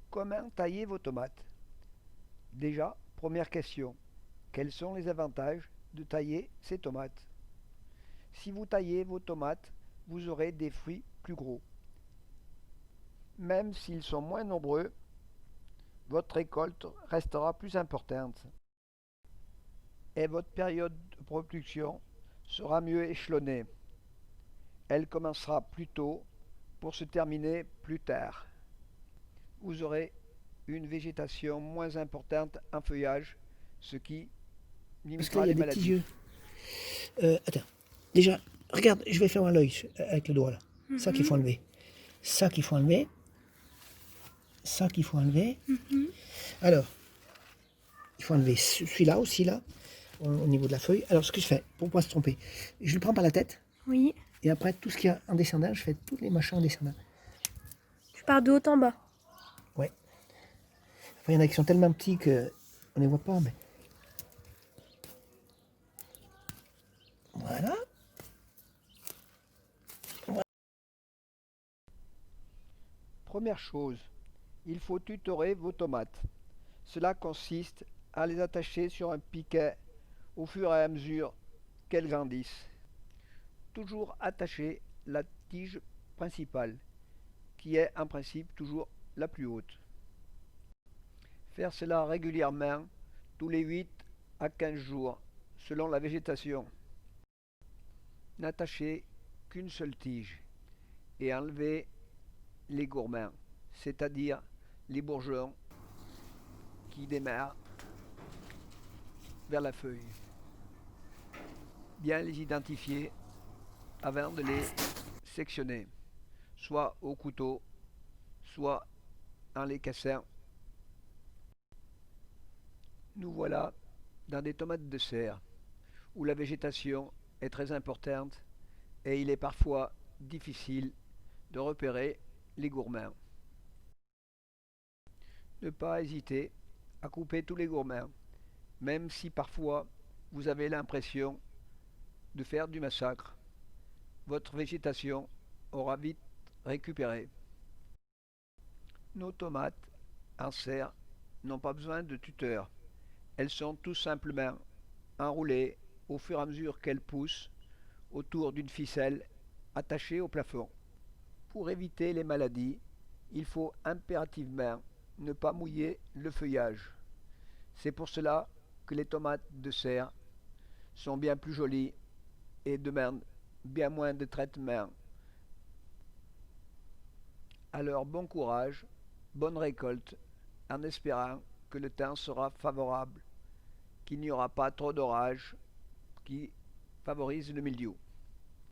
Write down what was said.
Comment tailler vos tomates? Déjà, première question. Quels sont les avantages de tailler ces tomates? Si vous taillez vos tomates, vous aurez des fruits plus gros. Même s'ils sont moins nombreux, votre récolte restera plus importante et votre période de production sera mieux échelonnée. Elle commencera plus tôt pour se terminer plus tard. Vous aurez une végétation moins importante en feuillage, ce qui Parce que là, limitera il y a les des petits maladies. yeux. Attends. Déjà, regarde, je vais faire un l'œil avec le doigt là. Ça qu'il faut enlever. Ça qu'il faut enlever. Ça qu'il faut enlever. Alors, il faut enlever celui-là aussi, là, au niveau de la feuille. Alors, ce que je fais, pour ne pas se tromper, je le prends par la tête. Oui. Et après, tout ce qu'il y a en descendant, je fais tous les machins en descendant. Tu pars de haut en bas. Ouais. Enfin, il y en a qui sont tellement petits qu'on ne les voit pas, mais... Voilà. Première chose, il faut tutorer vos tomates. Cela consiste à les attacher sur un piquet au fur et à mesure qu'elles grandissent. Toujours attacher la tige principale, qui est en principe toujours la plus haute. Faire cela régulièrement, tous les 8 à 15 jours, selon la végétation. N'attachez qu'une seule tige et enlevez les gourmands, c'est-à-dire les bourgeons qui démarrent vers la feuille. Bien les identifier avant de les sectionner, soit au couteau, soit en les cassant. Nous voilà dans des tomates de serre, où la végétation est très importante et il est parfois difficile de repérer les gourmands. Ne pas hésiter à couper tous les gourmands, même si parfois vous avez l'impression de faire du massacre. Votre végétation aura vite récupéré. Nos tomates en serre n'ont pas besoin de tuteur. Elles sont tout simplement enroulées au fur et à mesure qu'elles poussent autour d'une ficelle attachée au plafond. Pour éviter les maladies, il faut impérativement ne pas mouiller le feuillage. C'est pour cela que les tomates de serre sont bien plus jolies et demandent bien moins de traitement. Alors bon courage, bonne récolte, en espérant que le temps sera favorable, qu'il n'y aura pas trop d'orages qui favorisent le mildiou.